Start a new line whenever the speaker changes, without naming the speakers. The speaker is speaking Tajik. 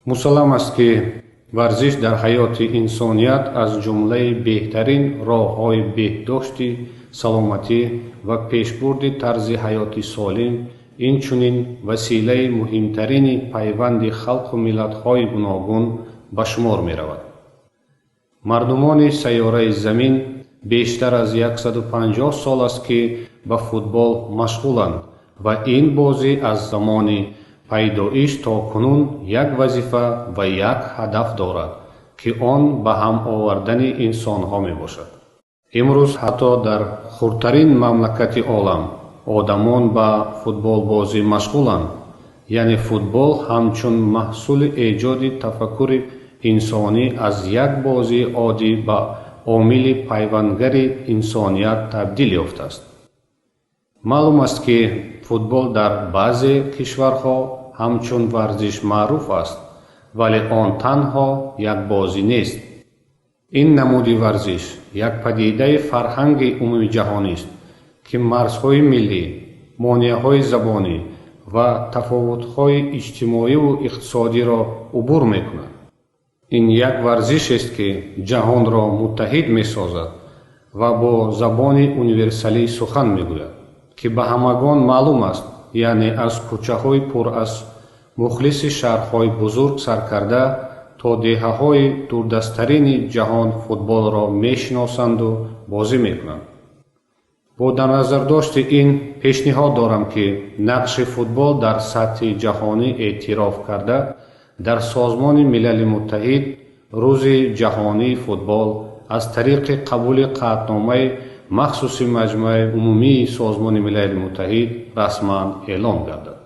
мусаллам аст ки варзиш дар ҳаёти инсоният аз ҷумлаи беҳтарин роҳҳои беҳдошти саломатӣ ва пешбурди тарзи ҳаёти солим, инчунин василаи муҳимтарини пайванди халқу миллатҳои гуногун ба шумор меравад. мардумони сайёраи замин бештар аз 150 сол аст ки ба футбол машғуланд ва ин бозӣ аз замони пайдоиш то кунун як вазифа ва як ҳадаф дорад, ки он ба ҳам овардани инсонҳо мебошад. имрӯз ҳатто дар хурдтарин мамлакати олам одамон ба футболбозӣ машғуланд, яъне футбол ҳамчун маҳсули эҷоди тафаккури инсонӣ аз як бозии оддӣ ба омили пайвандгари инсоният табдил ёфтааст. маълум аст ки футбол дар баъзе кишварҳо ҳамчун варзиш маъруф аст, вале он танҳо як бозӣ нест. ин намуди варзиш як падидаи фарҳанги умумиҷаҳонист, ки марзҳои миллӣ, монеаҳои забонӣ ва тафовутҳои иҷтимоиву иқтисодиро убур мекунад. ин як варзишест ки ҷаҳонро муттаҳид месозад ва бо забони универсалӣ сухан мегӯяд, ки ба ҳамагон маълум аст, яъне аз кӯчаҳои пур аз мухлиси шаҳрҳои бузург сар карда то деҳаҳои дурдастарини ҷаҳон футболро мешиносанду бозӣ мекунанд. бо дар назардошти ин пешниҳод дорам ки нақши футбол дар сатҳи ҷаҳонӣ эътироф карда дар созмони милали муттаҳид рӯзи ҷаҳонии футбол аз тариқи қабули қаъдномаи махсуси маҷмӯаи умумии созмони милали муттаҳид расман эълон гардад.